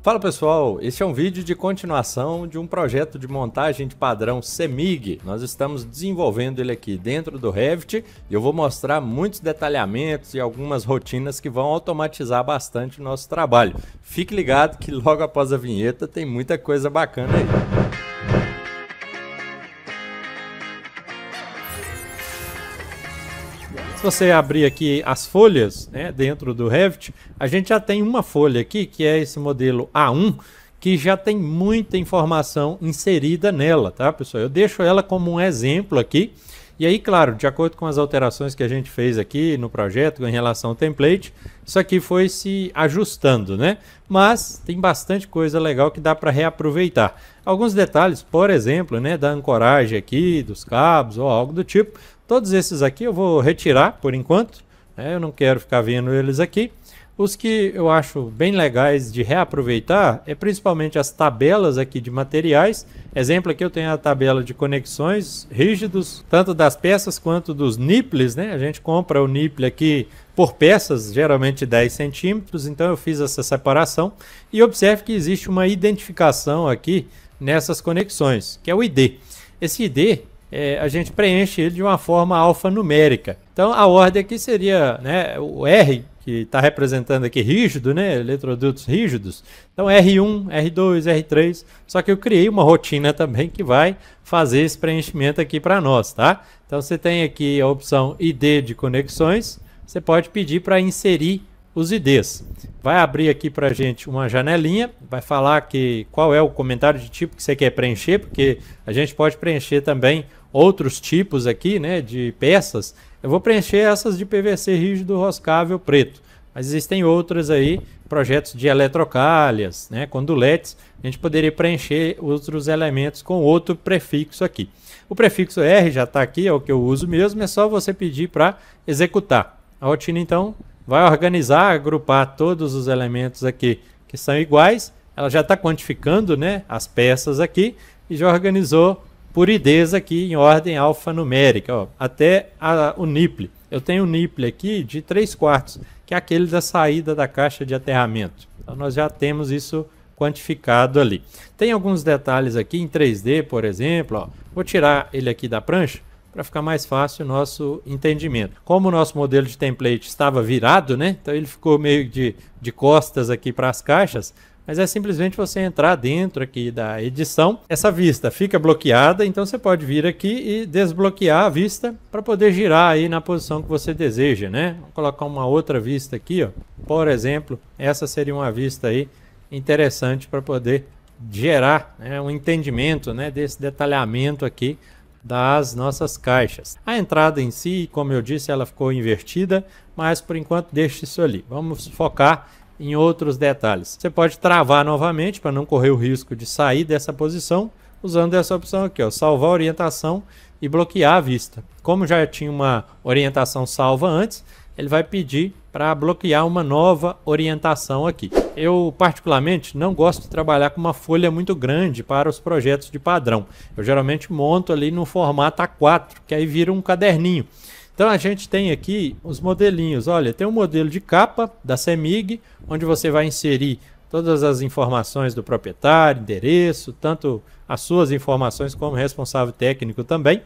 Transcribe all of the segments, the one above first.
Fala pessoal, este é um vídeo de continuação de um projeto de montagem de padrão CEMIG. Nós estamos desenvolvendo ele aqui dentro do Revit e eu vou mostrar muitos detalhamentos e algumas rotinas que vão automatizar bastante o nosso trabalho. Fique ligado que logo após a vinheta tem muita coisa bacana aí. Se você abrir aqui as folhas, né, dentro do Revit, a gente já tem uma folha aqui, que é esse modelo A1, que já tem muita informação inserida nela, tá, pessoal? Eu deixo ela como um exemplo aqui, e aí, claro, de acordo com as alterações que a gente fez aqui no projeto em relação ao template, isso aqui foi se ajustando, né? Mas tem bastante coisa legal que dá para reaproveitar. Alguns detalhes, por exemplo, né, da ancoragem aqui, dos cabos ou algo do tipo, todos esses aqui eu vou retirar por enquanto, né? Eu não quero ficar vendo eles aqui. Os que eu acho bem legais de reaproveitar é principalmente as tabelas aqui de materiais. Exemplo aqui eu tenho a tabela de conexões rígidos, tanto das peças quanto dos nipples, né? A gente compra o nipple aqui por peças, geralmente 10 centímetros, então eu fiz essa separação. E observe que existe uma identificação aqui nessas conexões, que é o ID. Esse ID, a gente preenche ele de uma forma alfanumérica. Então a ordem aqui seria, né, o R, que está representando aqui rígido, né, eletrodutos rígidos. Então R1, R2, R3, só que eu criei uma rotina também que vai fazer esse preenchimento aqui para nós, tá? Então você tem aqui a opção ID de conexões, você pode pedir para inserir os IDs. Vai abrir aqui para a gente uma janelinha, vai falar que qual é o comentário de tipo que você quer preencher, porque a gente pode preencher também outros tipos aqui, né, de peças. Eu vou preencher essas de PVC rígido roscável preto, mas existem outras aí, projetos de eletrocalhas, né, conduletes, a gente poderia preencher outros elementos com outro prefixo aqui. O prefixo R já está aqui, é o que eu uso mesmo, é só você pedir para executar. A rotina então vai organizar, agrupar todos os elementos aqui que são iguais, ela já está quantificando, né, as peças aqui e já organizou por IDs aqui em ordem alfanumérica, ó, até o nipple. Eu tenho um nipple aqui de 3/4, que é aquele da saída da caixa de aterramento. Então nós já temos isso quantificado ali. Tem alguns detalhes aqui em 3D, por exemplo, ó. Vou tirar ele aqui da prancha para ficar mais fácil o nosso entendimento. Como o nosso modelo de template estava virado, né? Então ele ficou meio de costas aqui para as caixas, mas é simplesmente você entrar dentro aqui da edição. Essa vista fica bloqueada, então você pode vir aqui e desbloquear a vista para poder girar aí na posição que você deseja, né? Vou colocar uma outra vista aqui, ó. Por exemplo, essa seria uma vista aí interessante para poder gerar, né, um entendimento, né, desse detalhamento aqui das nossas caixas. A entrada em si, como eu disse, ela ficou invertida, mas por enquanto deixa isso ali. Vamos focar em outros detalhes. Você pode travar novamente para não correr o risco de sair dessa posição, usando essa opção aqui, ó, salvar a orientação e bloquear a vista. Como já tinha uma orientação salva antes, ele vai pedir para bloquear uma nova orientação aqui. Eu particularmente não gosto de trabalhar com uma folha muito grande para os projetos de padrão. Eu geralmente monto ali no formato A4, que aí vira um caderninho. Então a gente tem aqui os modelinhos. Olha, tem um modelo de capa da CEMIG, onde você vai inserir todas as informações do proprietário, endereço, tanto as suas informações como responsável técnico também.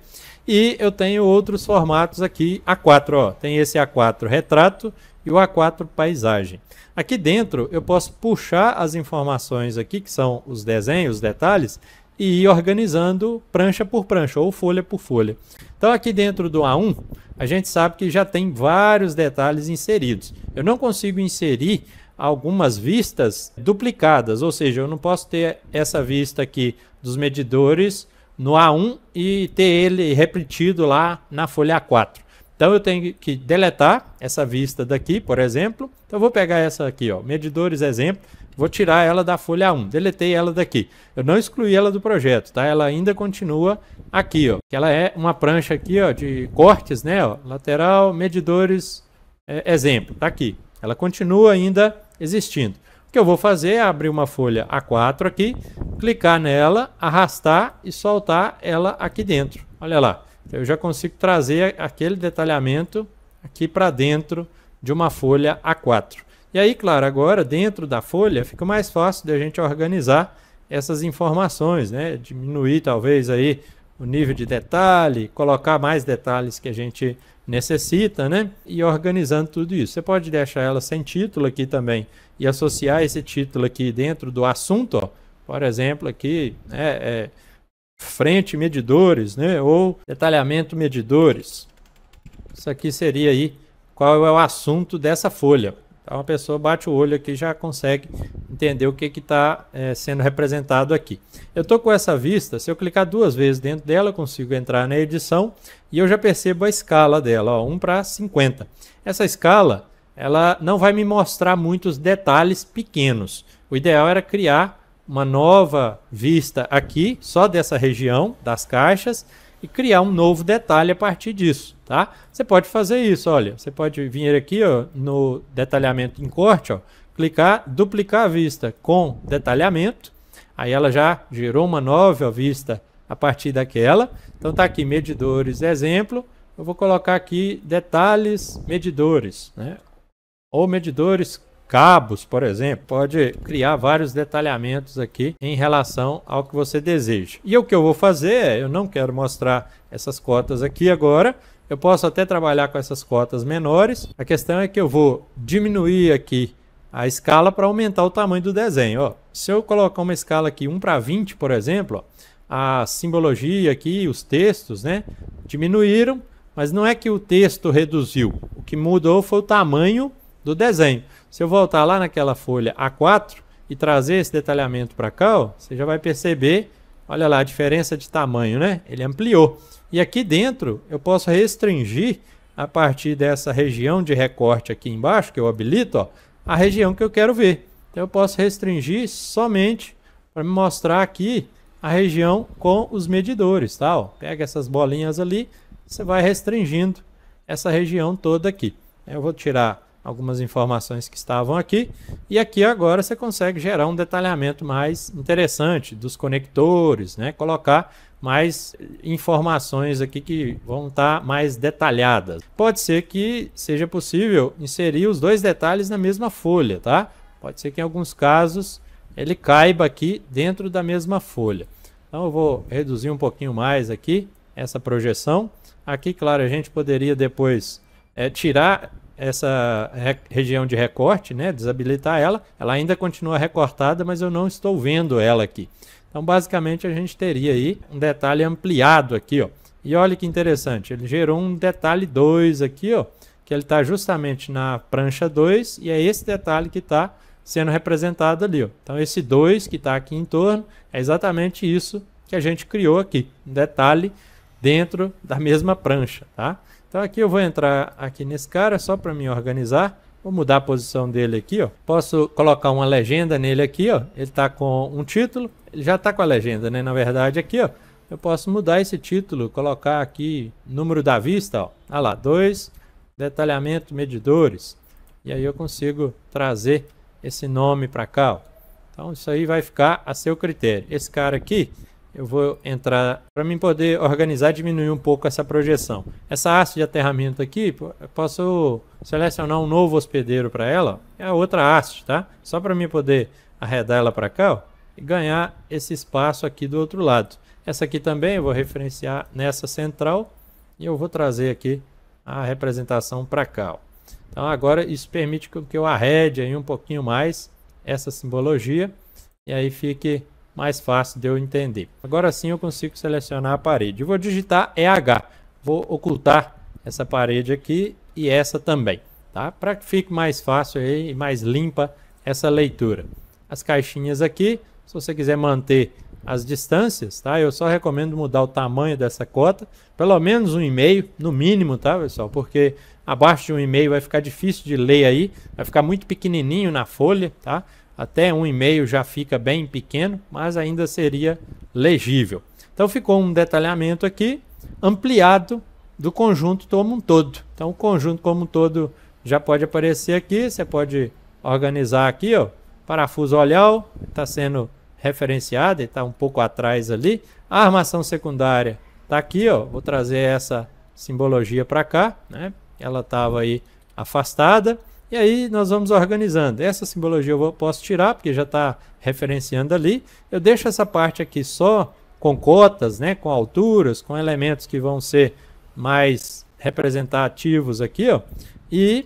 E eu tenho outros formatos aqui, A4, ó. Tem esse A4 retrato e o A4 paisagem. Aqui dentro eu posso puxar as informações aqui, que são os desenhos, os detalhes, e ir organizando prancha por prancha ou folha por folha. Então aqui dentro do A1, a gente sabe que já tem vários detalhes inseridos. Eu não consigo inserir algumas vistas duplicadas, ou seja, eu não posso ter essa vista aqui dos medidores no A1 e ter ele repetido lá na folha A4. Então eu tenho que deletar essa vista daqui, por exemplo. Então eu vou pegar essa aqui, ó, medidores exemplo, vou tirar ela da folha 1, deletei ela daqui. Eu não excluí ela do projeto, tá? Ela ainda continua aqui, ó. Ela é uma prancha aqui, ó, de cortes, né, ó, lateral, medidores, exemplo, tá aqui. Ela continua ainda existindo. O que eu vou fazer é abrir uma folha A4 aqui, clicar nela, arrastar e soltar ela aqui dentro. Olha lá, eu já consigo trazer aquele detalhamento aqui para dentro de uma folha A4. E aí, claro, agora dentro da folha fica mais fácil de a gente organizar essas informações, né? Diminuir talvez aí o nível de detalhe, colocar mais detalhes que a gente necessita, né? E organizando tudo isso. Você pode deixar ela sem título aqui também e associar esse título aqui dentro do assunto, ó. Por exemplo, aqui, frente medidores, né? Ou detalhamento medidores. Isso aqui seria aí qual é o assunto dessa folha. Então a pessoa bate o olho aqui e já consegue entender o que está sendo representado aqui. Eu estou com essa vista, se eu clicar 2 vezes dentro dela, eu consigo entrar na edição e eu já percebo a escala dela, ó, 1:50. Essa escala, ela não vai me mostrar muitos detalhes pequenos. O ideal era criar uma nova vista aqui, só dessa região das caixas, e criar um novo detalhe a partir disso, tá? Você pode fazer isso, olha, você pode vir aqui, ó, no detalhamento em corte, ó, clicar, duplicar a vista com detalhamento, aí ela já gerou uma nova vista a partir daquela. Então tá aqui medidores, exemplo, eu vou colocar aqui detalhes medidores, né? Ou medidores cabos, por exemplo, pode criar vários detalhamentos aqui em relação ao que você deseja. E o que eu vou fazer eu não quero mostrar essas cotas aqui agora, eu posso até trabalhar com essas cotas menores. A questão é que eu vou diminuir aqui a escala para aumentar o tamanho do desenho. Ó, se eu colocar uma escala aqui 1:20, por exemplo, ó, a simbologia aqui, os textos, né, diminuíram, mas não é que o texto reduziu, o que mudou foi o tamanho do desenho. Se eu voltar lá naquela folha A4 e trazer esse detalhamento para cá, ó, você já vai perceber, olha lá a diferença de tamanho, né? Ele ampliou. E aqui dentro eu posso restringir a partir dessa região de recorte aqui embaixo, que eu habilito, ó, a região que eu quero ver. Então eu posso restringir somente para me mostrar aqui a região com os medidores, tá? Ó, pega essas bolinhas ali, você vai restringindo essa região toda aqui. Eu vou tirar algumas informações que estavam aqui, e aqui agora você consegue gerar um detalhamento mais interessante dos conectores, né? Colocar mais informações aqui que vão estar mais detalhadas. Pode ser que seja possível inserir os 2 detalhes na mesma folha, tá? Pode ser que em alguns casos ele caiba aqui dentro da mesma folha. Então eu vou reduzir um pouquinho mais aqui essa projeção. Aqui, claro, a gente poderia depois tirar essa região de recorte, né, desabilitar ela ainda continua recortada, mas eu não estou vendo ela aqui. Então basicamente a gente teria aí um detalhe ampliado aqui, ó. E olha que interessante, ele gerou um detalhe 2 aqui, ó, que ele está justamente na prancha 2 e é esse detalhe que está sendo representado ali, ó. Então esse 2 que está aqui em torno é exatamente isso que a gente criou aqui, um detalhe dentro da mesma prancha, tá? Então aqui eu vou entrar aqui nesse cara só para me organizar. Vou mudar a posição dele aqui, ó. Posso colocar uma legenda nele aqui, ó. Ele está com um título, ele já está com a legenda, né? Na verdade aqui, ó, eu posso mudar esse título, colocar aqui número da vista, ó. Olha lá, 2, detalhamento medidores. E aí eu consigo trazer esse nome para cá, ó. Então isso aí vai ficar a seu critério. Esse cara aqui, eu vou entrar para mim poder organizar e diminuir um pouco essa projeção. Essa haste de aterramento aqui, eu posso selecionar um novo hospedeiro para ela, ó. É a outra haste, tá? Só para mim poder arredar ela para cá, ó, e ganhar esse espaço aqui do outro lado. Essa aqui também eu vou referenciar nessa central e eu vou trazer aqui a representação para cá, ó. Então agora isso permite que eu arrede aí um pouquinho mais essa simbologia e aí fique mais fácil de eu entender. Agora sim eu consigo selecionar a parede. Eu vou digitar EH. Vou ocultar essa parede aqui e essa também, tá? Para que fique mais fácil aí e mais limpa essa leitura. As caixinhas aqui, se você quiser manter as distâncias, tá? Eu só recomendo mudar o tamanho dessa cota, pelo menos 1,5 no mínimo, tá, pessoal? Porque abaixo de 1,5 vai ficar difícil de ler aí, vai ficar muito pequenininho na folha, tá? Até 1,5 já fica bem pequeno, mas ainda seria legível. Então ficou um detalhamento aqui ampliado do conjunto como um todo. Então o conjunto como um todo já pode aparecer aqui, você pode organizar aqui, ó, parafuso olhal, está sendo referenciado, está um pouco atrás ali. A armação secundária está aqui, ó, vou trazer essa simbologia para cá, né? Ela estava aí afastada. E aí nós vamos organizando. Essa simbologia eu posso tirar, porque já está referenciando ali. Eu deixo essa parte aqui só com cotas, né, com alturas, com elementos que vão ser mais representativos aqui, ó, e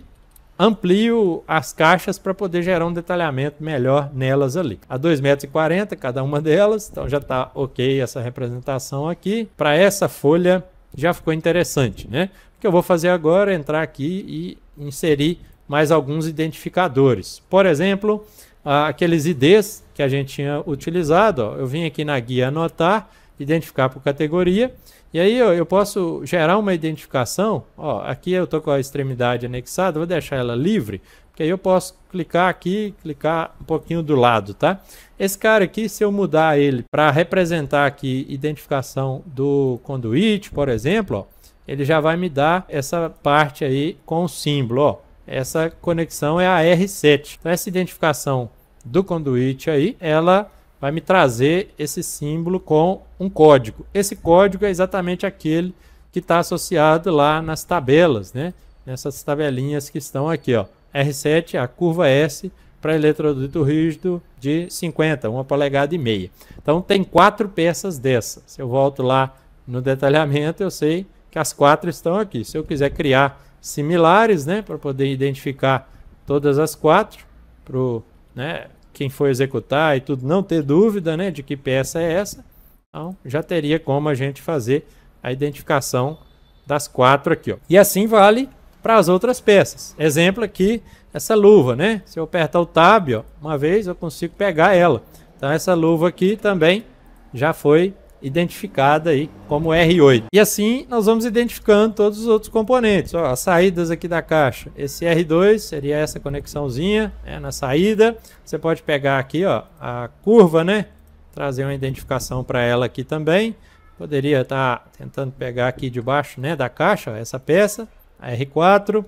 amplio as caixas para poder gerar um detalhamento melhor nelas ali. A 2,40 m cada uma delas, então já está ok essa representação aqui. Para essa folha já ficou interessante, né? O que eu vou fazer agora é entrar aqui e inserir mais alguns identificadores. Por exemplo, aqueles IDs que a gente tinha utilizado, ó, eu vim aqui na guia anotar, identificar por categoria, e aí ó, eu posso gerar uma identificação. Ó, aqui eu estou com a extremidade anexada, vou deixar ela livre, porque aí eu posso clicar aqui, clicar um pouquinho do lado, tá? Esse cara aqui, se eu mudar ele para representar aqui identificação do conduíte, por exemplo, ó, ele já vai me dar essa parte aí com o símbolo, ó. Essa conexão é a R7. Então essa identificação do conduíte aí, ela vai me trazer esse símbolo com um código. Esse código é exatamente aquele que está associado lá nas tabelas, né? Nessas tabelinhas que estão aqui, ó. R7, a curva S para eletroduto rígido de 50, 1,5 polegadas. Então tem 4 peças dessas. Se eu volto lá no detalhamento, eu sei que as 4 estão aqui. Se eu quiser criar similares, né, para poder identificar todas as 4, para né, quem for executar e tudo não ter dúvida, né, de que peça é essa, então já teria como a gente fazer a identificação das 4 aqui, ó. E assim vale para as outras peças. Exemplo aqui, essa luva, né? Se eu apertar o Tab, ó, uma vez eu consigo pegar ela. Então essa luva aqui também já foi identificada aí como R8. E assim nós vamos identificando todos os outros componentes. Ó, as saídas aqui da caixa. Esse R2 seria essa conexãozinha, né, na saída. Você pode pegar aqui, ó, a curva, né? Trazer uma identificação para ela aqui também. Poderia estar tentando pegar aqui debaixo, né, da caixa, ó, essa peça, a R4.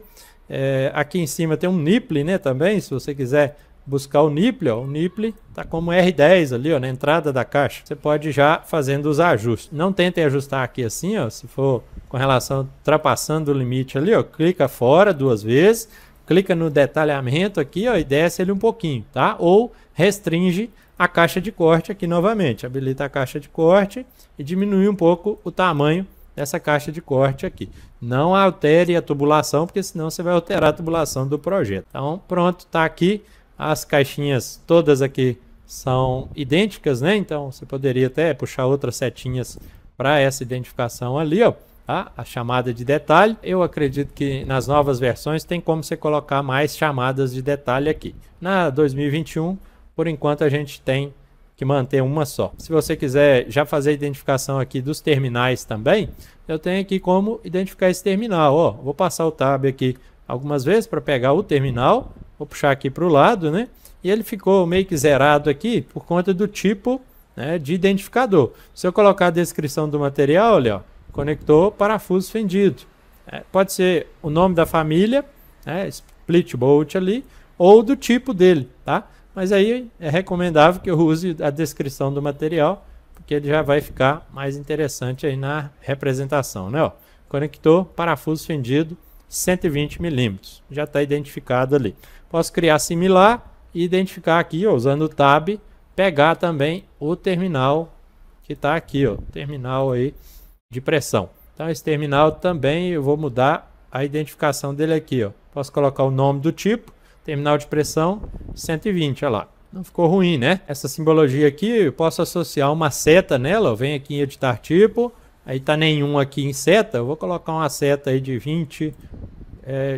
Aqui em cima tem um nipple, né, também, se você quiser buscar o nipple, ó, o nipple está como R10 ali, ó, na entrada da caixa. Você pode já fazendo os ajustes. Não tentem ajustar aqui assim, ó, se for com relação ultrapassando o limite ali, ó, clica fora 2 vezes, clica no detalhamento aqui, ó, e desce ele um pouquinho, tá? Ou restringe a caixa de corte aqui novamente. Habilita a caixa de corte e diminui um pouco o tamanho dessa caixa de corte aqui. Não altere a tubulação, porque senão você vai alterar a tubulação do projeto. Então, pronto, está aqui. As caixinhas todas aqui são idênticas, né? Então você poderia até puxar outras setinhas para essa identificação ali, ó, tá? A chamada de detalhe. Eu acredito que nas novas versões tem como você colocar mais chamadas de detalhe aqui. Na 2021, por enquanto a gente tem que manter uma só. Se você quiser já fazer a identificação aqui dos terminais também, eu tenho aqui como identificar esse terminal, ó. Vou passar o tab aqui algumas vezes para pegar o terminal. Vou puxar aqui para o lado, né? E ele ficou meio que zerado aqui por conta do tipo, né, de identificador. Se eu colocar a descrição do material, olha, ó, conector parafuso fendido. Pode ser o nome da família, né, split bolt ali, ou do tipo dele, tá? Mas aí é recomendável que eu use a descrição do material, porque ele já vai ficar mais interessante aí na representação, né? Ó, conector parafuso fendido 120 milímetros. Já está identificado ali. Posso criar similar e identificar aqui, ó, usando o Tab, pegar também o terminal que está aqui, ó, terminal aí de pressão. Então esse terminal também eu vou mudar a identificação dele aqui, ó. Posso colocar o nome do tipo, terminal de pressão 120, olha lá. Não ficou ruim, né? Essa simbologia aqui, eu posso associar uma seta nela, ó. Vem aqui em editar tipo, aí tá nenhum aqui em seta, eu vou colocar uma seta aí de 20,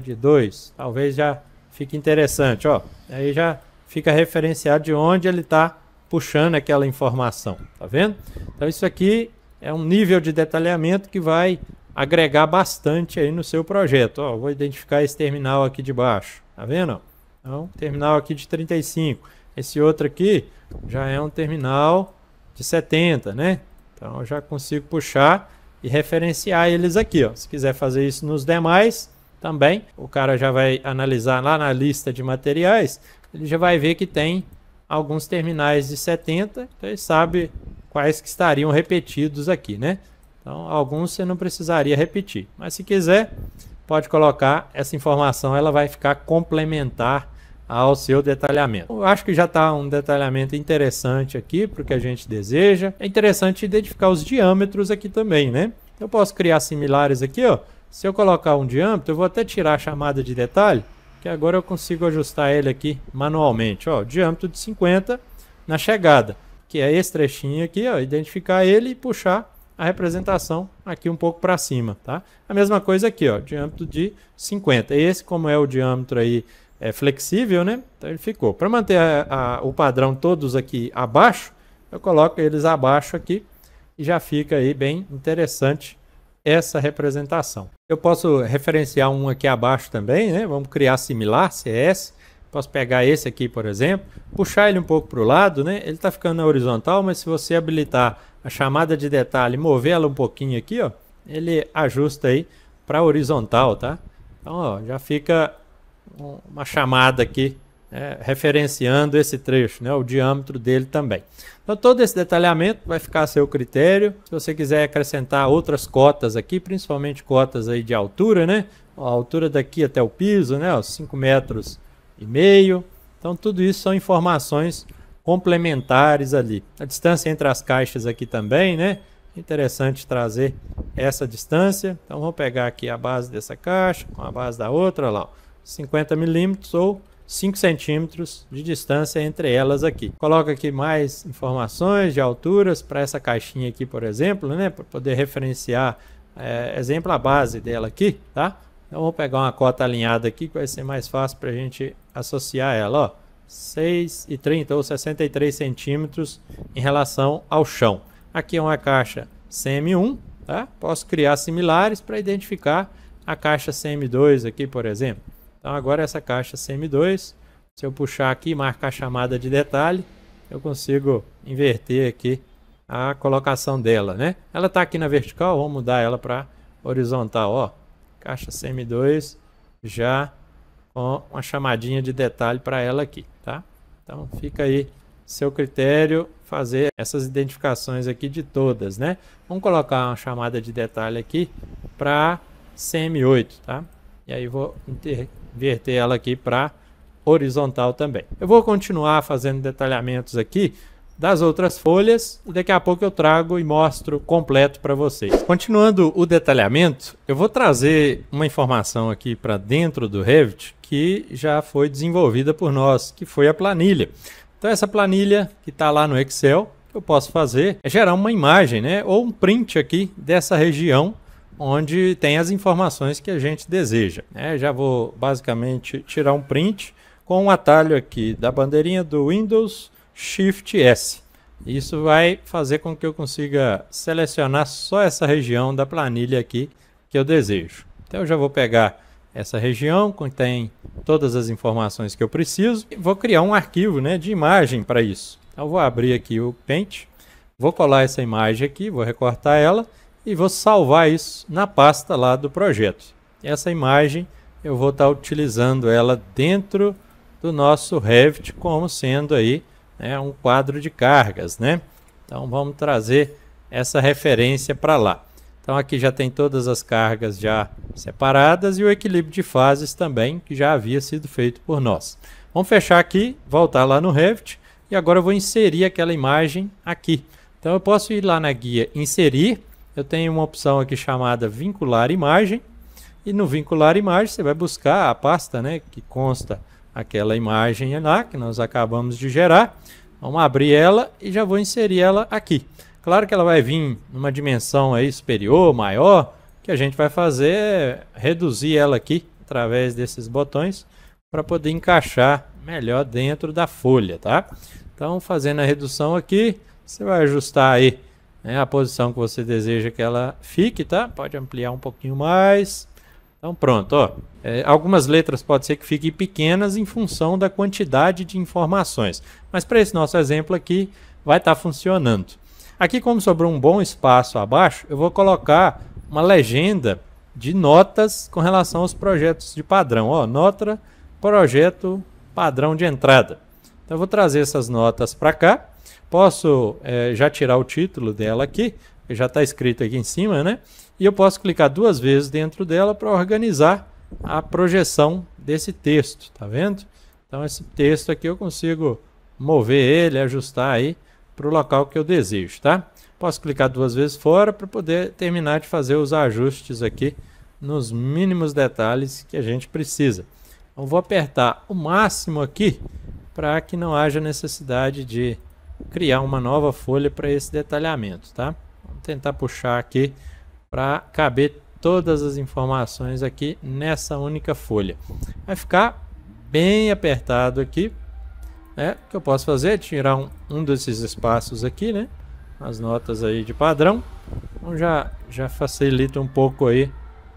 de 2, talvez já fique interessante, ó. Aí já fica referenciado de onde ele está puxando aquela informação, tá vendo? Então isso aqui é um nível de detalhamento que vai agregar bastante aí no seu projeto. Ó, vou identificar esse terminal aqui de baixo, tá vendo? Então, terminal aqui de 35. Esse outro aqui já é um terminal de 70, né? Então eu já consigo puxar e referenciar eles aqui, ó. Se quiser fazer isso nos demais também, o cara já vai analisar lá na lista de materiais, ele já vai ver que tem alguns terminais de 70, então ele sabe quais que estariam repetidos aqui, né? Então alguns você não precisaria repetir, mas se quiser, pode colocar essa informação, ela vai ficar complementar ao seu detalhamento. Eu acho que já está um detalhamento interessante aqui para o que a gente deseja. É interessante identificar os diâmetros aqui também, né? Eu posso criar similares aqui, ó. Se eu colocar um diâmetro, eu vou até tirar a chamada de detalhe, que agora eu consigo ajustar ele aqui manualmente, ó. Diâmetro de 50 na chegada, que é esse trechinho aqui, ó. Identificar ele e puxar a representação aqui um pouco para cima, tá? A mesma coisa aqui, ó. Diâmetro de 50. Esse, como é o diâmetro aí, é flexível, né? Então ele ficou. Para manter o padrão todos aqui abaixo, eu coloco eles abaixo aqui e já fica aí bem interessante essa representação. Eu posso referenciar um aqui abaixo também, né? Vamos criar similar, CS. Posso pegar esse aqui, por exemplo, puxar ele um pouco para o lado, né? Ele está ficando na horizontal, mas se você habilitar a chamada de detalhe e mover ela um pouquinho aqui, ó, ele ajusta aí para horizontal, tá? Então, ó, já fica uma chamada aqui, referenciando esse trecho, né, o diâmetro dele também. Então todo esse detalhamento vai ficar a seu critério. Se você quiser acrescentar outras cotas aqui, principalmente cotas aí de altura, né, a altura daqui até o piso, né, 5,5 metros. Então tudo isso são informações complementares ali. A distância entre as caixas aqui também, né, interessante trazer essa distância. Então vamos pegar aqui a base dessa caixa com a base da outra, lá, 50 milímetros ou 5 centímetros de distância entre elas aqui. Coloca aqui mais informações de alturas para essa caixinha aqui, por exemplo, né, para poder referenciar, exemplo, a base dela aqui, tá? Então vamos pegar uma cota alinhada aqui que vai ser mais fácil para a gente associar ela, ó, 6,30 ou 63 centímetros em relação ao chão. Aqui é uma caixa CM1, tá? Posso criar similares para identificar a caixa CM2 aqui, por exemplo. Então agora essa caixa CM2, se eu puxar aqui e marcar a chamada de detalhe, eu consigo inverter aqui a colocação dela, né? Ela está aqui na vertical, vamos mudar ela para horizontal, ó. Caixa CM2 já com uma chamadinha de detalhe para ela aqui, tá? Então fica aí seu critério fazer essas identificações aqui de todas, né? Vamos colocar uma chamada de detalhe aqui para CM8, tá? E aí vou inverter ela aqui para horizontal também. Eu vou continuar fazendo detalhamentos aqui das outras folhas e daqui a pouco eu trago e mostro completo para vocês. Continuando o detalhamento, eu vou trazer uma informação aqui para dentro do Revit que já foi desenvolvida por nós, que foi a planilha. Então essa planilha que está lá no Excel, que eu posso fazer é gerar uma imagem, né, ou um print aqui dessa região onde tem as informações que a gente deseja. Já vou basicamente tirar um print com um atalho aqui da bandeirinha do Windows Shift S. Isso vai fazer com que eu consiga selecionar só essa região da planilha aqui que eu desejo. Então eu já vou pegar essa região, contém todas as informações que eu preciso, e vou criar um arquivo, né, de imagem para isso. Então eu vou abrir aqui o Paint, vou colar essa imagem aqui, vou recortar ela e vou salvar isso na pasta lá do projeto. Essa imagem eu vou estar utilizando ela dentro do nosso Revit como sendo aí, né, um quadro de cargas, né? Então vamos trazer essa referência para lá. Então aqui já tem todas as cargas já separadas e o equilíbrio de fases também, que já havia sido feito por nós. Vamos fechar aqui, voltar lá no Revit e agora eu vou inserir aquela imagem aqui. Então eu posso ir lá na guia Inserir, eu tenho uma opção aqui chamada Vincular Imagem e no Vincular Imagem você vai buscar a pasta, né, que consta aquela imagem lá que nós acabamos de gerar. Vamos abrir ela e já vou inserir ela aqui. Claro que ela vai vir numa dimensão aí superior, maior. O que a gente vai fazer é reduzir ela aqui através desses botões para poder encaixar melhor dentro da folha, tá? Então, fazendo a redução aqui, você vai ajustar aí, né, a posição que você deseja que ela fique, tá? Pode ampliar um pouquinho mais. Então pronto, ó. Algumas letras pode ser que fiquem pequenas em função da quantidade de informações. Mas para esse nosso exemplo aqui, vai estar funcionando. Aqui, como sobrou um bom espaço abaixo, eu vou colocar uma legenda de notas com relação aos projetos de padrão. Ó, nota, projeto, padrão de entrada. Então eu vou trazer essas notas para cá. Posso já tirar o título dela aqui, que já está escrito aqui em cima, né? e eu posso clicar duas vezes dentro dela para organizar a projeção desse texto, tá vendo? Então esse texto aqui eu consigo mover ele, ajustar aí para o local que eu desejo, tá? Posso clicar duas vezes fora para poder terminar de fazer os ajustes aqui nos mínimos detalhes que a gente precisa. Então vou apertar o máximo aqui para que não haja necessidade de criar uma nova folha para esse detalhamento, tá? Vamos tentar puxar aqui para caber todas as informações aqui nessa única folha. Vai ficar bem apertado aqui, né? O que eu posso fazer é tirar um desses espaços aqui, né? As notas aí de padrão. Então já facilita um pouco aí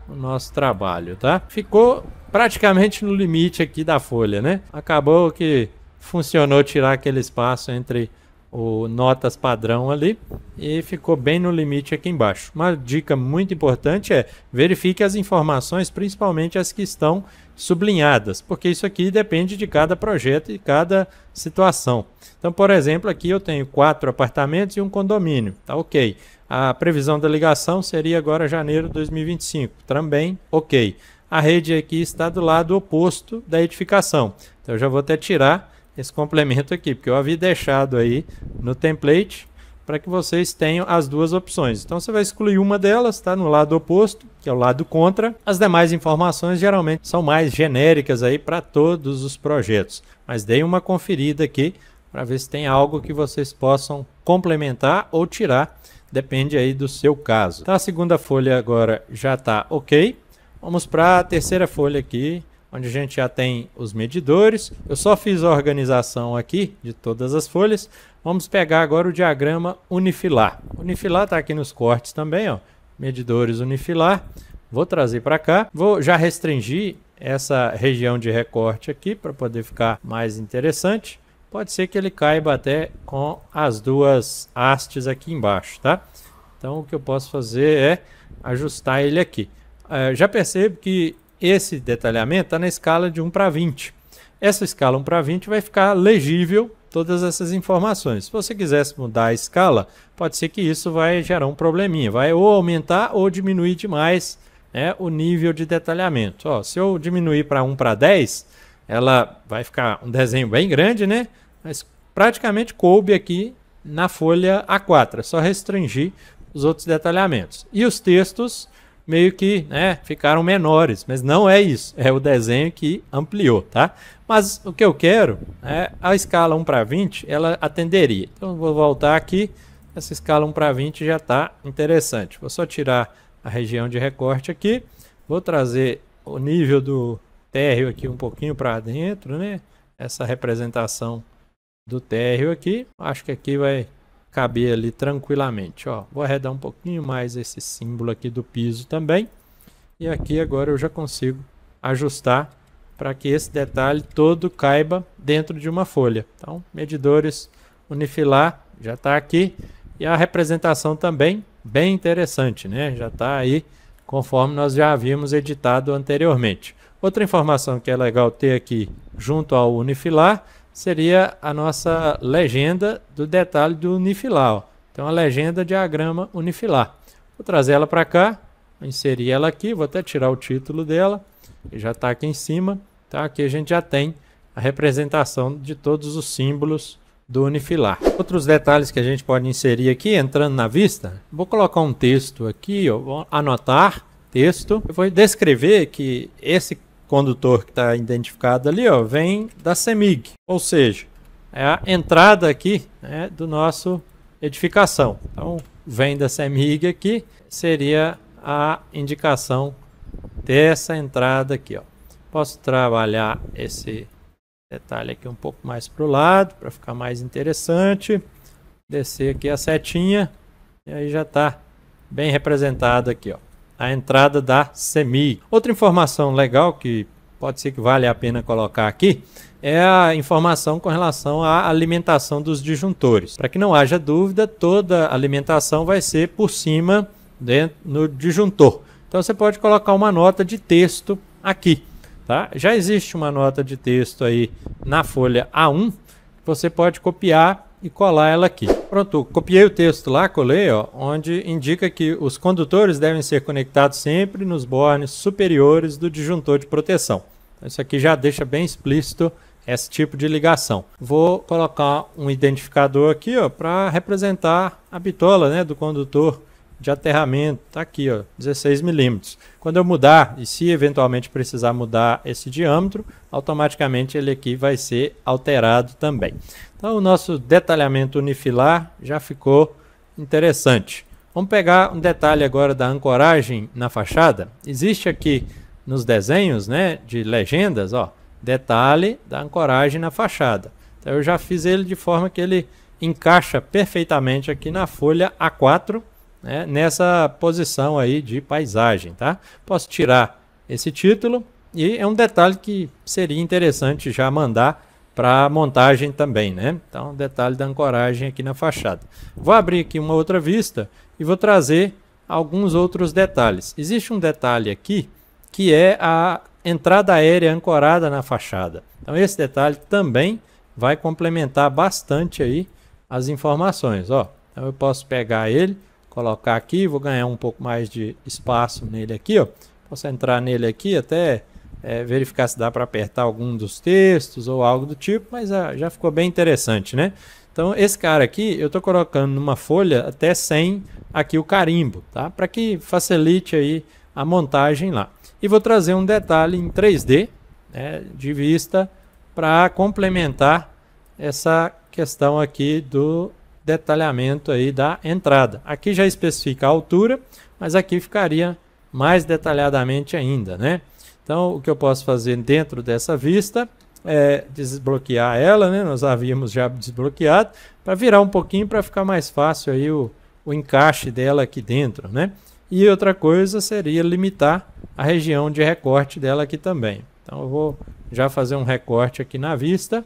o nosso trabalho, tá? Ficou praticamente no limite aqui da folha, né? Acabou que funcionou tirar aquele espaço entre o notas padrão ali e ficou bem no limite aqui embaixo. Uma dica muito importante é verifique as informações, principalmente as que estão sublinhadas, porque isso aqui depende de cada projeto e cada situação. Então, por exemplo, aqui eu tenho 4 apartamentos e um condomínio, tá ok. A previsão da ligação seria agora janeiro de 2025, também ok. A rede aqui está do lado oposto da edificação, então eu já vou até tirar esse complemento aqui, porque eu havia deixado aí no template para que vocês tenham as duas opções. Então você vai excluir uma delas, tá? No lado oposto, que é o lado contra. As demais informações geralmente são mais genéricas aí para todos os projetos. Mas deem uma conferida aqui para ver se tem algo que vocês possam complementar ou tirar, depende aí do seu caso. Então a segunda folha agora já está ok. Vamos para a terceira folha aqui, onde a gente já tem os medidores. Eu só fiz a organização aqui de todas as folhas. Vamos pegar agora o diagrama unifilar. Unifilar está aqui nos cortes também, ó. Medidores unifilar. Vou trazer para cá. Vou já restringir essa região de recorte aqui para poder ficar mais interessante. Pode ser que ele caiba até com as duas hastes aqui embaixo, tá? Então o que eu posso fazer é ajustar ele aqui. Já percebo que esse detalhamento está na escala de 1:20. Essa escala 1:20 vai ficar legível todas essas informações. Se você quisesse mudar a escala, pode ser que isso vai gerar um probleminha. Vai ou aumentar ou diminuir demais, né, o nível de detalhamento. Ó, se eu diminuir para 1:10, ela vai ficar um desenho bem grande, né? Mas praticamente coube aqui na folha A4. É só restringir os outros detalhamentos. E os textos meio que, né, ficaram menores, mas não é isso, é o desenho que ampliou, tá? Mas o que eu quero é a escala 1:20, ela atenderia. Então eu vou voltar aqui, essa escala 1:20 já está interessante. Vou só tirar a região de recorte aqui, vou trazer o nível do térreo aqui um pouquinho para dentro, né? Essa representação do térreo aqui, acho que aqui vai caber ali tranquilamente, ó. Vou arredar um pouquinho mais esse símbolo aqui do piso também. E aqui agora eu já consigo ajustar para que esse detalhe todo caiba dentro de uma folha. Então, medidores unifilar já está aqui. E a representação também bem interessante, né? Já está aí conforme nós já havíamos editado anteriormente. Outra informação que é legal ter aqui junto ao unifilar seria a nossa legenda do detalhe do unifilar. Ó. Então, a legenda diagrama unifilar. Vou trazer ela para cá, vou inserir ela aqui, vou até tirar o título dela, que já está aqui em cima. Tá? Aqui a gente já tem a representação de todos os símbolos do unifilar. Outros detalhes que a gente pode inserir aqui, entrando na vista, vou colocar um texto aqui, ó, vou anotar texto. Eu vou descrever que esse condutor que está identificado ali, ó, vem da CEMIG, ou seja, é a entrada aqui, né, do nosso edificação. Então, vem da CEMIG aqui, seria a indicação dessa entrada aqui, ó. Posso trabalhar esse detalhe aqui um pouco mais para o lado, para ficar mais interessante. Descer aqui a setinha, e aí já está bem representado aqui, ó. A entrada da CEMIG. Outra informação legal que pode ser que vale a pena colocar aqui é a informação com relação à alimentação dos disjuntores. Para que não haja dúvida, toda a alimentação vai ser por cima no disjuntor. Então você pode colocar uma nota de texto aqui. Tá? Já existe uma nota de texto aí na folha A1, você pode copiar e colar ela aqui. Pronto, copiei o texto lá, colei, ó, onde indica que os condutores devem ser conectados sempre nos bornes superiores do disjuntor de proteção. Isso aqui já deixa bem explícito esse tipo de ligação. Vou colocar um identificador aqui, ó, para representar a bitola, né, do condutor de aterramento. Tá aqui, ó, 16 milímetros. Quando eu mudar, e se eventualmente precisar mudar esse diâmetro, automaticamente ele aqui vai ser alterado também. Então o nosso detalhamento unifilar já ficou interessante. Vamos pegar um detalhe agora da ancoragem na fachada. Existe aqui nos desenhos, né, de legendas, ó, detalhe da ancoragem na fachada. Então eu já fiz ele de forma que ele encaixa perfeitamente aqui na folha A4, né, nessa posição aí de paisagem, tá? Posso tirar esse título e é um detalhe que seria interessante já mandar para montagem também, né? Então, detalhe da ancoragem aqui na fachada. Vou abrir aqui uma outra vista e vou trazer alguns outros detalhes. Existe um detalhe aqui que é a entrada aérea ancorada na fachada. Então, esse detalhe também vai complementar bastante aí as informações, ó. Então, eu posso pegar ele, colocar aqui, vou ganhar um pouco mais de espaço nele aqui, ó. Posso entrar nele aqui até verificar se dá para apertar algum dos textos ou algo do tipo, mas já ficou bem interessante, né? Então esse cara aqui eu estou colocando numa folha até sem aqui o carimbo, tá? Para que facilite aí a montagem lá. E vou trazer um detalhe em 3D, né, de vista para complementar essa questão aqui do detalhamento aí da entrada. Aqui já especifica a altura, mas aqui ficaria mais detalhadamente ainda, né? Então, o que eu posso fazer dentro dessa vista é desbloquear ela, né? Nós havíamos já desbloqueado, para virar um pouquinho para ficar mais fácil aí o encaixe dela aqui dentro, né? E outra coisa seria limitar a região de recorte dela aqui também. Então, eu vou já fazer um recorte aqui na vista,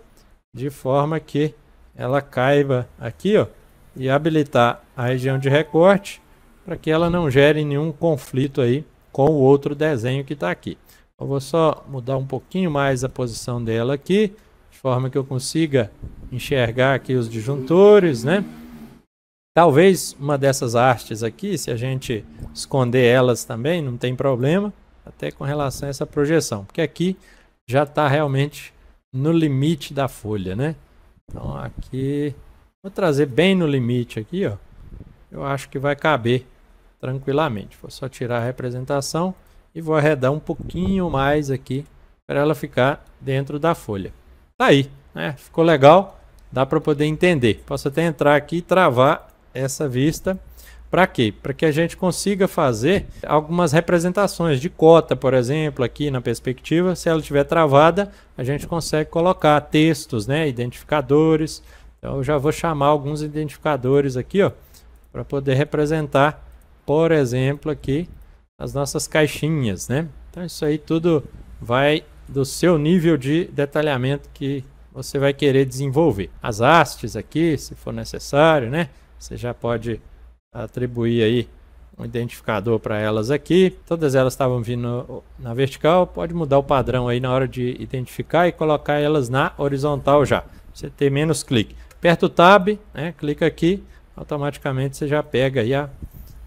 de forma que ela caiba aqui, ó, e habilitar a região de recorte para que ela não gere nenhum conflito aí com o outro desenho que está aqui. Eu vou só mudar um pouquinho mais a posição dela aqui, de forma que eu consiga enxergar aqui os disjuntores, né? Talvez uma dessas hastes aqui, se a gente esconder elas também, não tem problema, até com relação a essa projeção, porque aqui já está realmente no limite da folha, né? Então aqui, vou trazer bem no limite aqui, ó. Eu acho que vai caber tranquilamente. Vou só tirar a representação e vou arredar um pouquinho mais aqui para ela ficar dentro da folha. Tá aí, né? Ficou legal, dá para poder entender. Posso até entrar aqui e travar essa vista. Para quê? Para que a gente consiga fazer algumas representações de cota, por exemplo, aqui na perspectiva. Se ela estiver travada, a gente consegue colocar textos, né? Identificadores. Então eu já vou chamar alguns identificadores aqui, ó, para poder representar, por exemplo, aqui as nossas caixinhas, né? Então isso aí tudo vai do seu nível de detalhamento que você vai querer desenvolver. As hastes aqui, se for necessário, né? Você já pode atribuir aí um identificador para elas aqui. Todas elas estavam vindo na vertical, pode mudar o padrão aí na hora de identificar e colocar elas na horizontal já. Você ter menos clique. Aperta o Tab, né? Clica aqui, automaticamente você já pega aí o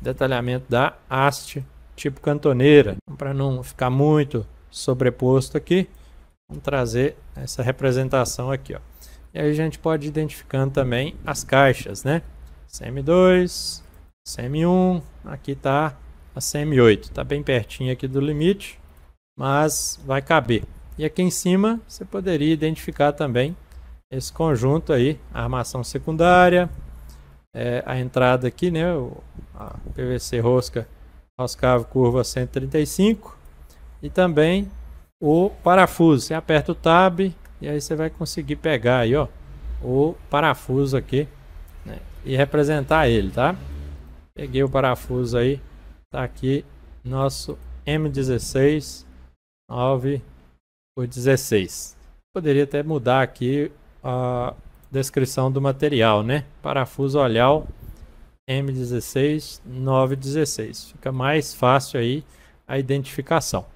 detalhamento da haste tipo cantoneira. Para não ficar muito sobreposto aqui, vamos trazer essa representação aqui, ó. E aí a gente pode ir identificando também as caixas, né? CM2, CM1, aqui está a CM8, está bem pertinho aqui do limite, mas vai caber. E aqui em cima você poderia identificar também esse conjunto aí, a armação secundária, a entrada aqui, né? A PVC rosca roscável curva 135 e também o parafuso. Você aperta o Tab e aí você vai conseguir pegar aí, ó, o parafuso aqui, né, e representar ele, tá? Peguei o parafuso aí, tá aqui nosso M16 9 por 16. Poderia até mudar aqui a descrição do material, né? Parafuso olhal M16 916. Fica mais fácil aí a identificação.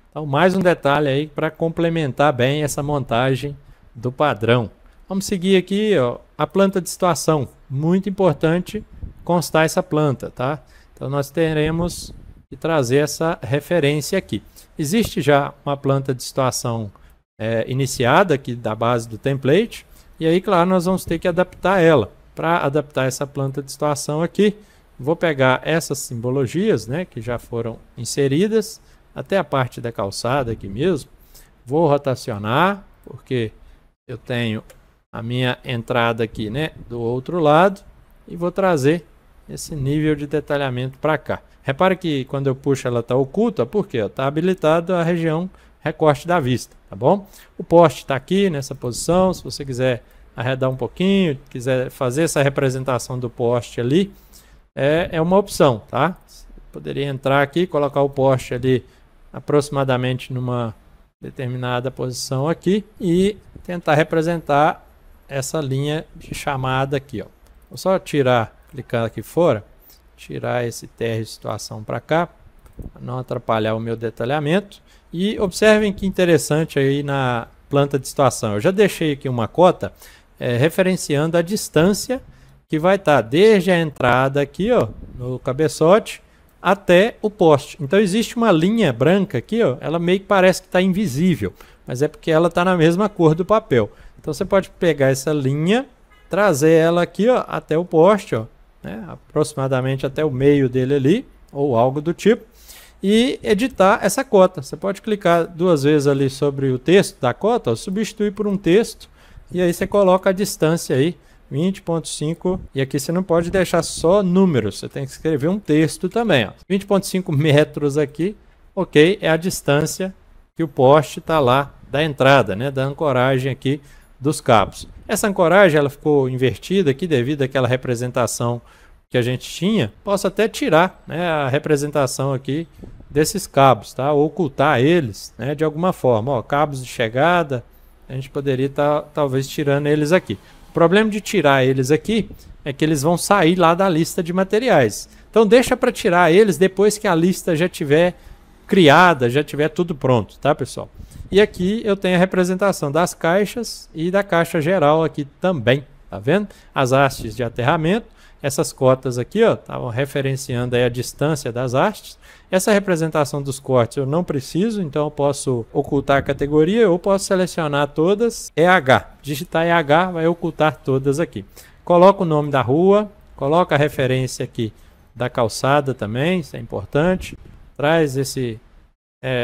Então, mais um detalhe aí para complementar bem essa montagem do padrão. Vamos seguir aqui, ó, a planta de situação. Muito importante constar essa planta, tá? Então nós teremos que trazer essa referência aqui. Existe já uma planta de situação iniciada aqui da base do template, e aí, claro, nós vamos ter que adaptar ela. Para adaptar essa planta de situação aqui, vou pegar essas simbologias, né, que já foram inseridas, até a parte da calçada aqui mesmo. Vou rotacionar, porque eu tenho a minha entrada aqui, né, do outro lado, e vou trazer esse nível de detalhamento para cá. Repare que quando eu puxo ela está oculta, porque está habilitado a região recorte da vista, tá bom? O poste está aqui nessa posição. Se você quiser arredar um pouquinho, quiser fazer essa representação do poste ali, é uma opção, tá? Você poderia entrar aqui, colocar o poste ali aproximadamente numa determinada posição aqui e tentar representar essa linha de chamada aqui, ó. Vou só tirar, clicar aqui fora, tirar esse TR de situação para cá, para não atrapalhar o meu detalhamento. E observem que interessante aí na planta de situação. Eu já deixei aqui uma cota referenciando a distância que vai estar desde a entrada aqui, ó, no cabeçote até o poste. Então existe uma linha branca aqui, ó, ela meio que parece que está invisível, mas é porque ela está na mesma cor do papel. Então você pode pegar essa linha, trazer ela aqui, ó, até o poste, ó, né, aproximadamente até o meio dele ali, ou algo do tipo, e editar essa cota. Você pode clicar duas vezes ali sobre o texto da cota, ó, substituir por um texto, e aí você coloca a distância aí, 20.5, e aqui você não pode deixar só números, você tem que escrever um texto também, ó. 20.5 metros aqui, ok, é a distância que o poste está lá da entrada, né, da ancoragem aqui dos cabos. Essa ancoragem ela ficou invertida aqui devido àquela representação que a gente tinha. Posso até tirar, né, a representação aqui desses cabos, tá? Ou ocultar eles, né, de alguma forma. Ó, cabos de chegada, a gente poderia estar talvez tirando eles aqui. O problema de tirar eles aqui é que eles vão sair lá da lista de materiais. Então deixa para tirar eles depois que a lista já tiver criada, já tiver tudo pronto, tá, pessoal? E aqui eu tenho a representação das caixas e da caixa geral aqui também, tá vendo? As hastes de aterramento, essas cotas aqui, ó, estavam referenciando aí a distância das hastes. Essa representação dos cortes eu não preciso, então eu posso ocultar a categoria ou posso selecionar todas, EH, digitar EH vai ocultar todas aqui. Coloco o nome da rua, coloco a referência aqui da calçada também, isso é importante. Traz esse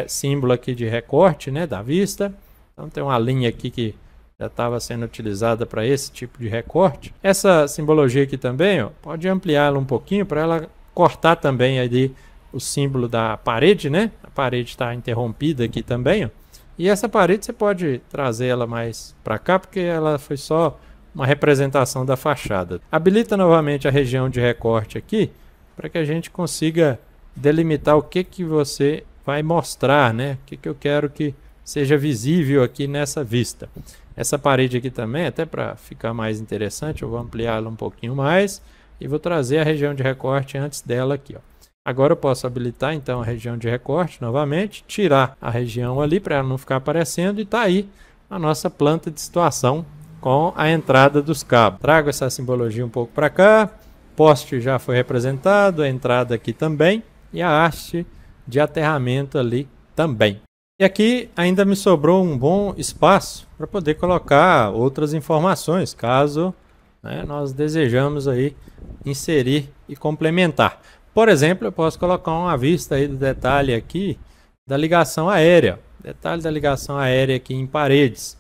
símbolo aqui de recorte, né, da vista. Então tem uma linha aqui que já estava sendo utilizada para esse tipo de recorte. Essa simbologia aqui também, ó, pode ampliá-la um pouquinho para ela cortar também ali o símbolo da parede, né? A parede está interrompida aqui também, ó. E essa parede você pode trazer ela mais para cá, porque ela foi só uma representação da fachada. Habilita novamente a região de recorte aqui, para que a gente consiga delimitar o que você vai mostrar, né? O que eu quero que seja visível aqui nessa vista. Essa parede aqui também, até para ficar mais interessante, eu vou ampliá-la um pouquinho mais e vou trazer a região de recorte antes dela aqui, ó. Agora eu posso habilitar então a região de recorte novamente, tirar a região ali para ela não ficar aparecendo, e tá aí a nossa planta de situação com a entrada dos cabos. Trago essa simbologia um pouco para cá, poste já foi representado, a entrada aqui também e a haste de aterramento ali também. E aqui ainda me sobrou um bom espaço para poder colocar outras informações, caso, né, nós desejamos aí inserir e complementar. Por exemplo, eu posso colocar uma vista aí do detalhe aqui da ligação aérea. Detalhe da ligação aérea aqui em paredes.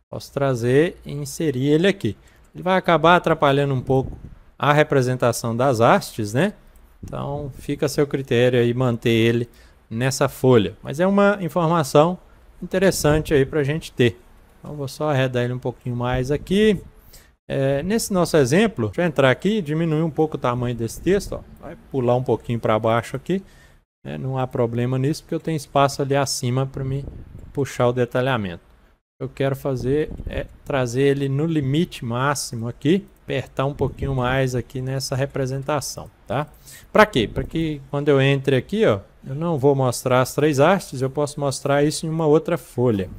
Posso trazer e inserir ele aqui. Ele vai acabar atrapalhando um pouco a representação das hastes, né? Então fica a seu critério aí manter ele nessa folha. Mas é uma informação interessante aí para a gente ter. Então vou só arredar ele um pouquinho mais aqui. Nesse nosso exemplo, deixa eu entrar aqui e diminuir um pouco o tamanho desse texto, ó. Vai pular um pouquinho para baixo aqui, né? Não há problema nisso, porque eu tenho espaço ali acima para me puxar o detalhamento. Eu quero fazer trazer ele no limite máximo aqui, apertar um pouquinho mais aqui nessa representação, tá? Para quê? Para que quando eu entre aqui, ó, eu não vou mostrar as três hastes, eu posso mostrar isso em uma outra folha.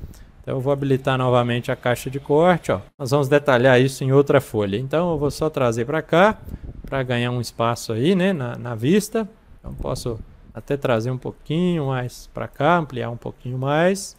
Então eu vou habilitar novamente a caixa de corte, ó. Nós vamos detalhar isso em outra folha. Então eu vou só trazer para cá, para ganhar um espaço aí, né, na vista. Então posso até trazer um pouquinho mais para cá, ampliar um pouquinho mais.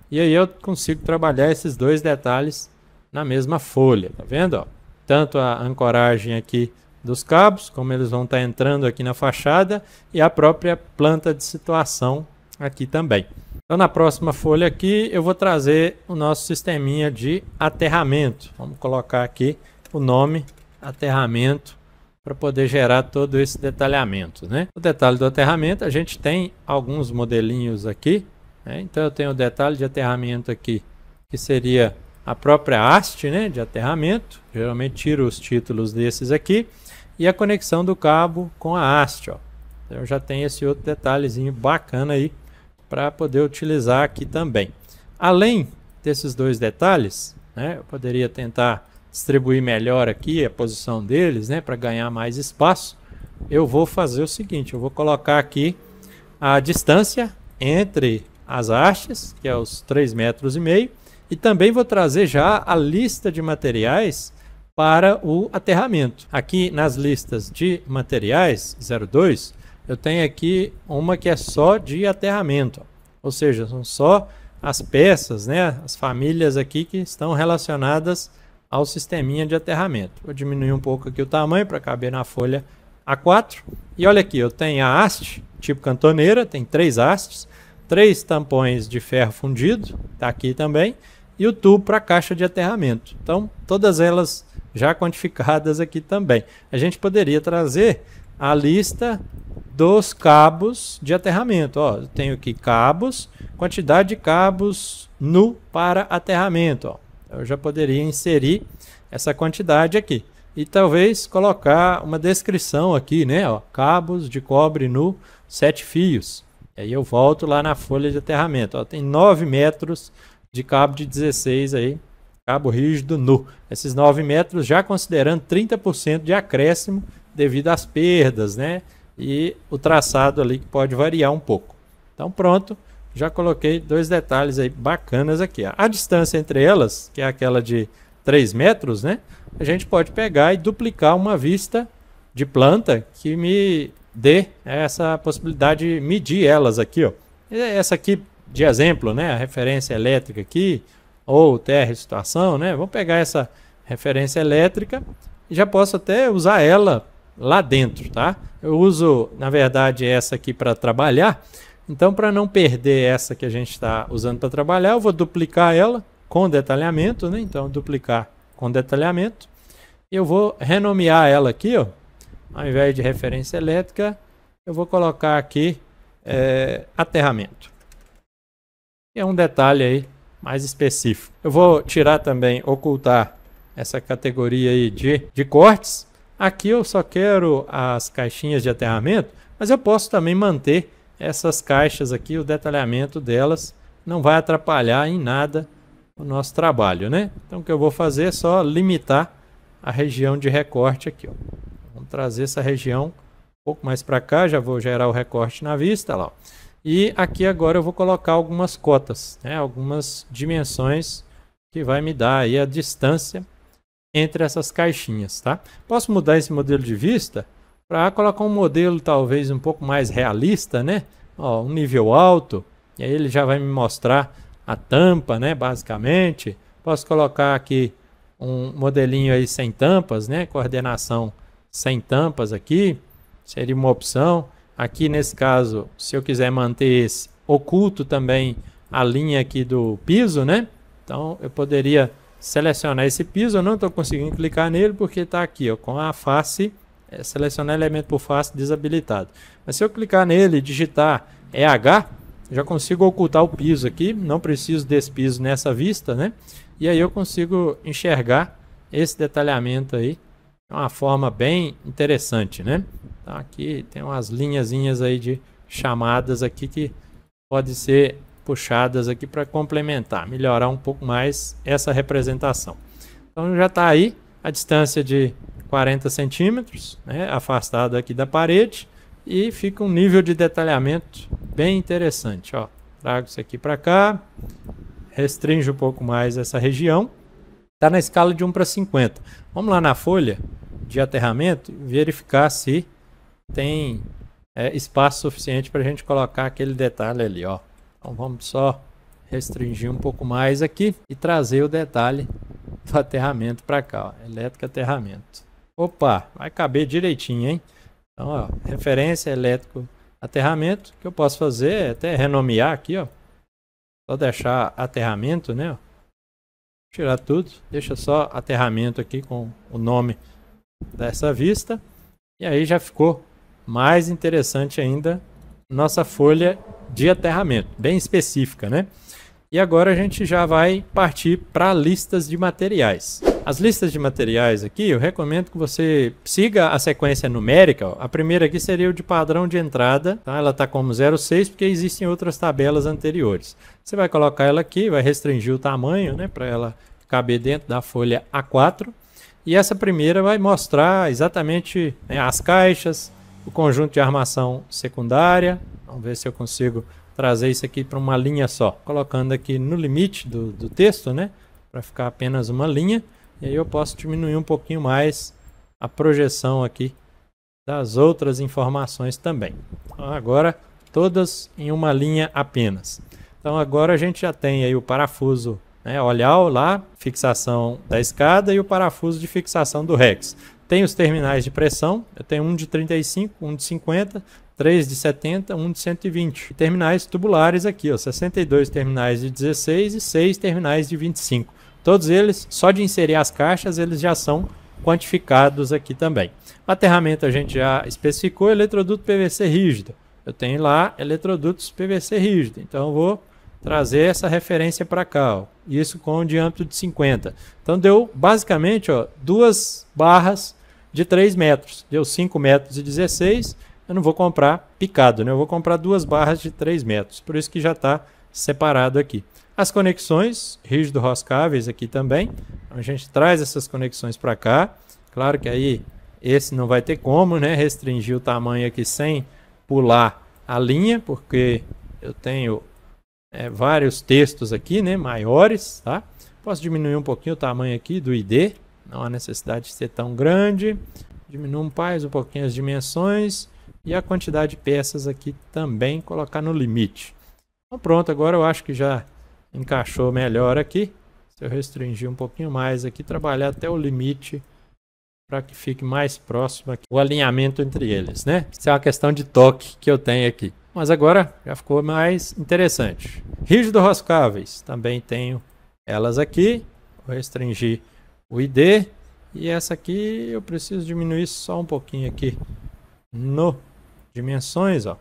E aí eu consigo trabalhar esses dois detalhes na mesma folha, tá vendo, ó? Tanto a ancoragem aqui dos cabos, como eles vão estar entrando aqui na fachada, e a própria planta de situação aqui também. Então na próxima folha aqui eu vou trazer o nosso sisteminha de aterramento. Vamos colocar aqui o nome aterramento para poder gerar todo esse detalhamento, né? O detalhe do aterramento, a gente tem alguns modelinhos aqui, né? Então eu tenho o detalhe de aterramento aqui, que seria a própria haste, né, de aterramento. Geralmente tiro os títulos desses aqui. E a conexão do cabo com a haste, ó. Eu já tenho esse outro detalhezinho bacana aí para poder utilizar aqui também. Além desses dois detalhes, né, eu poderia tentar distribuir melhor aqui a posição deles, né, para ganhar mais espaço. Eu vou fazer o seguinte, eu vou colocar aqui a distância entre as hastes, que é os 3,5 metros, e também vou trazer já a lista de materiais para o aterramento. Aqui nas listas de materiais 02, eu tenho aqui uma que é só de aterramento, ou seja, são só as peças, né, as famílias aqui que estão relacionadas ao sisteminha de aterramento. Vou diminuir um pouco aqui o tamanho para caber na folha A4. E olha aqui, eu tenho a haste tipo cantoneira, tem 3 hastes, 3 tampões de ferro fundido, está aqui também, e o tubo para a caixa de aterramento. Então, todas elas já quantificadas aqui também. A gente poderia trazer a lista dos cabos de aterramento. Ó, eu tenho aqui cabos, quantidade de cabos nu para aterramento. Ó. Eu já poderia inserir essa quantidade aqui. E talvez colocar uma descrição aqui, né? Ó, cabos de cobre nu, 7 fios. E aí eu volto lá na folha de aterramento. Ó, tem 9 metros de cabo de 16 aí, cabo rígido nu. Esses 9 metros já considerando 30% de acréscimo devido às perdas, né? E o traçado ali que pode variar um pouco. Então pronto, já coloquei dois detalhes aí bacanas aqui. A distância entre elas, que é aquela de 3 metros, né? A gente pode pegar e duplicar uma vista de planta que me dê essa possibilidade de medir elas aqui, ó. Essa aqui de exemplo, né? A referência elétrica aqui, ou TR situação, né? Vou pegar essa referência elétrica e já posso até usar ela lá dentro, tá? Eu uso, na verdade, essa aqui para trabalhar. Então, para não perder essa que a gente está usando para trabalhar, eu vou duplicar ela com detalhamento, né? Então, duplicar com detalhamento. E eu vou renomear ela aqui, ó. Ao invés de referência elétrica, eu vou colocar aqui aterramento. É um detalhe aí mais específico. Eu vou tirar também, ocultar essa categoria aí de cortes. Aqui eu só quero as caixinhas de aterramento, mas eu posso também manter essas caixas aqui, o detalhamento delas não vai atrapalhar em nada o nosso trabalho, né? Então o que eu vou fazer é só limitar a região de recorte aqui, ó. Vamos trazer essa região um pouco mais para cá, já vou gerar o recorte na vista, lá, ó. E aqui agora eu vou colocar algumas cotas, né? Algumas dimensões que vai me dar aí a distância entre essas caixinhas, tá? Posso mudar esse modelo de vista para colocar um modelo talvez um pouco mais realista, né? Ó, um nível alto, e aí ele já vai me mostrar a tampa, né? Basicamente, posso colocar aqui um modelinho aí sem tampas, né? Coordenação sem tampas aqui, seria uma opção. Aqui nesse caso, se eu quiser manter esse oculto também a linha aqui do piso, né? Então eu poderia selecionar esse piso, eu não estou conseguindo clicar nele porque está aqui, ó, com a face, selecionar elemento por face desabilitado. Mas se eu clicar nele e digitar EH, já consigo ocultar o piso aqui, não preciso desse piso nessa vista, né? E aí eu consigo enxergar esse detalhamento aí de uma forma bem interessante, né? Então aqui tem umas linhazinhas aí de chamadas aqui que pode ser puxadas aqui para complementar, melhorar um pouco mais essa representação. Então já está aí a distância de 40 centímetros, né, afastado aqui da parede, e fica um nível de detalhamento bem interessante. Ó. Trago isso aqui para cá, restringe um pouco mais essa região. Está na escala de 1 para 50. Vamos lá na folha de aterramento e verificar se tem espaço suficiente para a gente colocar aquele detalhe ali, ó. Então vamos só restringir um pouco mais aqui e trazer o detalhe do aterramento para cá, ó. Elétrico aterramento. Opa, vai caber direitinho, hein? Então, ó, referência elétrico aterramento, que eu posso fazer é até renomear aqui, ó. Só deixar aterramento, né? Ó. Tirar tudo, deixa só aterramento aqui com o nome dessa vista. E aí já ficou mais interessante ainda nossa folha de aterramento, bem específica, né? E agora a gente já vai partir para listas de materiais. As listas de materiais aqui, eu recomendo que você siga a sequência numérica. Ó. A primeira aqui seria o de padrão de entrada, tá? Ela está como 0,6 porque existem outras tabelas anteriores. Você vai colocar ela aqui, vai restringir o tamanho, né, para ela caber dentro da folha A4. E essa primeira vai mostrar exatamente, né, as caixas, o conjunto de armação secundária. Vamos ver se eu consigo trazer isso aqui para uma linha só, colocando aqui no limite do texto, né, para ficar apenas uma linha, e aí eu posso diminuir um pouquinho mais a projeção aqui das outras informações também. Então, agora todas em uma linha apenas. Então agora a gente já tem aí o parafuso, né, olhar lá, fixação da escada e o parafuso de fixação do Rex. Tem os terminais de pressão, eu tenho um de 35, um de 50, 3 de 70, 1 de 120. E terminais tubulares aqui, ó, 62 terminais de 16 e 6 terminais de 25. Todos eles, só de inserir as caixas, eles já são quantificados aqui também. O aterramento a gente já especificou, eletroduto PVC rígido. Eu tenho lá eletrodutos PVC rígido, então eu vou trazer essa referência para cá, ó, isso com um diâmetro de 50. Então deu basicamente, ó, duas barras de 3 metros, deu 5 metros e 16. Eu não vou comprar picado, né? Eu vou comprar duas barras de 3 metros. Por isso que já está separado aqui. As conexões rígido roscáveis aqui também. A gente traz essas conexões para cá. Claro que aí esse não vai ter como, né, restringir o tamanho aqui sem pular a linha, porque eu tenho vários textos aqui, né, maiores, tá? Posso diminuir um pouquinho o tamanho aqui do ID. Não há necessidade de ser tão grande. Diminuo mais um pouquinho as dimensões. E a quantidade de peças aqui também colocar no limite. Então pronto, agora eu acho que já encaixou melhor aqui. Se eu restringir um pouquinho mais aqui, trabalhar até o limite para que fique mais próximo aqui o alinhamento entre eles, né? Isso é uma questão de toque que eu tenho aqui. Mas agora já ficou mais interessante. Rígido roscáveis, também tenho elas aqui. Vou restringir o ID. E essa aqui eu preciso diminuir só um pouquinho aqui no dimensões, ó,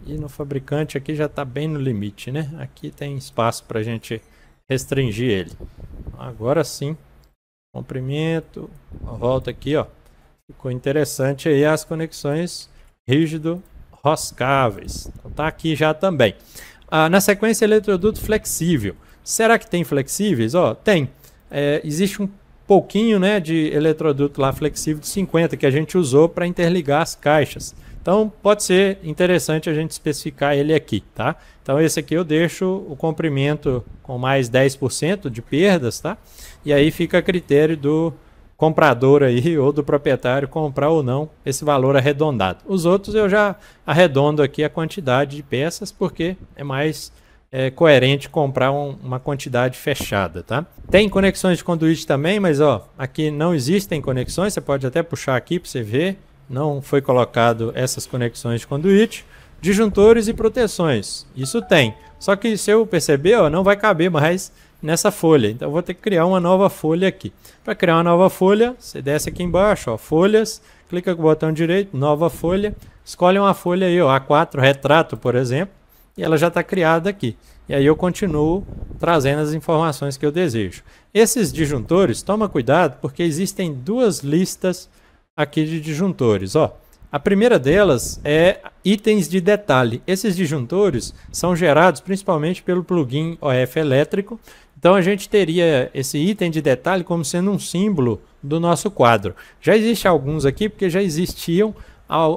e no fabricante aqui já está bem no limite, né? Aqui tem espaço para a gente restringir ele. Agora sim, comprimento, volta aqui, ó, ficou interessante aí as conexões rígido roscáveis. Então tá aqui já também. Na sequência, eletroduto flexível. Será que tem flexíveis? Ó, tem. Existe um pouquinho, né, de eletroduto lá flexível de 50 que a gente usou para interligar as caixas. Então pode ser interessante a gente especificar ele aqui, tá? Então esse aqui eu deixo o comprimento com mais 10% de perdas, tá? E aí fica a critério do comprador aí ou do proprietário comprar ou não esse valor arredondado. Os outros eu já arredondo aqui a quantidade de peças porque é mais coerente comprar uma quantidade fechada, tá? Tem conexões de conduíte também, mas ó, aqui não existem conexões, você pode até puxar aqui para você ver. Não foi colocado essas conexões de conduíte, disjuntores e proteções. Isso tem. Só que se eu perceber, ó, não vai caber mais nessa folha. Então eu vou ter que criar uma nova folha aqui. Para criar uma nova folha, você desce aqui embaixo, ó, folhas, clica com o botão direito, nova folha, escolhe uma folha aí, ó, A4 retrato, por exemplo, e ela já está criada aqui. E aí eu continuo trazendo as informações que eu desejo. Esses disjuntores, toma cuidado, porque existem duas listas aqui de disjuntores, ó. A primeira delas é itens de detalhe. Esses disjuntores são gerados principalmente pelo plugin OF elétrico. Então a gente teria esse item de detalhe como sendo um símbolo do nosso quadro. Já existe alguns aqui porque já existiam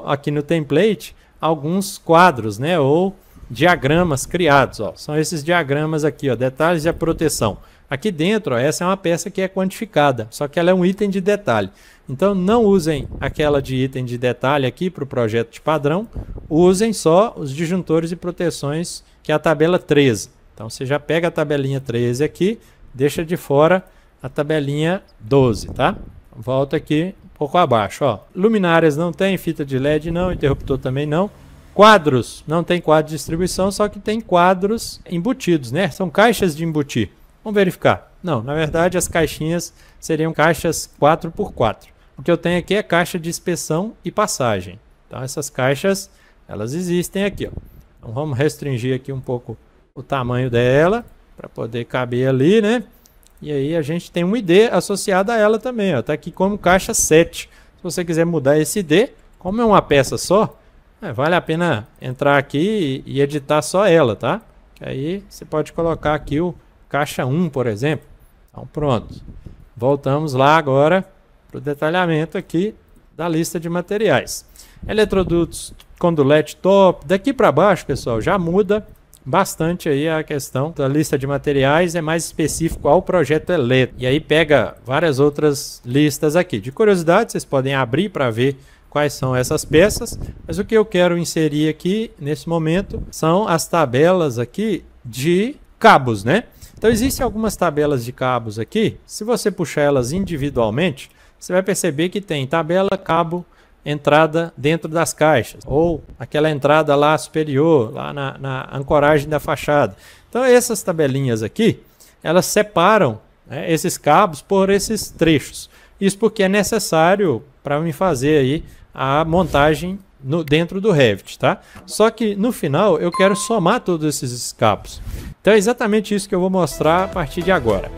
aqui no template alguns quadros, né, ou diagramas criados, ó. São esses diagramas aqui, ó, detalhes e a proteção. Aqui dentro, ó, essa é uma peça que é quantificada, só que ela é um item de detalhe. Então não usem aquela de item de detalhe aqui para o projeto de padrão, usem só os disjuntores e proteções, que é a tabela 13. Então você já pega a tabelinha 13 aqui, deixa de fora a tabelinha 12, tá? Volta aqui um pouco abaixo, ó. Luminárias não tem, fita de LED não, interruptor também não. Quadros, não tem quadro de distribuição, só que tem quadros embutidos, né? São caixas de embutir. Vamos verificar. Não, na verdade as caixinhas seriam caixas 4x4. O que eu tenho aqui é caixa de inspeção e passagem. Então essas caixas, elas existem aqui, ó. Então vamos restringir aqui um pouco o tamanho dela, para poder caber ali, né? E aí a gente tem um ID associado a ela também, ó. Tá aqui como caixa 7. Se você quiser mudar esse ID, como é uma peça só, vale a pena entrar aqui e editar só ela, tá? Que aí você pode colocar aqui o caixa 1, por exemplo. Então pronto. Voltamos lá agora para o detalhamento aqui da lista de materiais. Eletrodutos com dulete top. Daqui para baixo, pessoal, já muda bastante aí a questão da lista de materiais, é mais específico ao projeto elétrico. E aí pega várias outras listas aqui. De curiosidade, vocês podem abrir para ver quais são essas peças, mas o que eu quero inserir aqui nesse momento são as tabelas aqui de cabos, né? Então existem algumas tabelas de cabos aqui, se você puxar elas individualmente, você vai perceber que tem tabela, cabo, entrada dentro das caixas, ou aquela entrada lá superior, lá na ancoragem da fachada. Então essas tabelinhas aqui, elas separam, né, esses cabos por esses trechos. Isso porque é necessário para me fazer aí a montagem dentro do Revit, tá? Só que no final eu quero somar todos esses cabos. Então é exatamente isso que eu vou mostrar a partir de agora.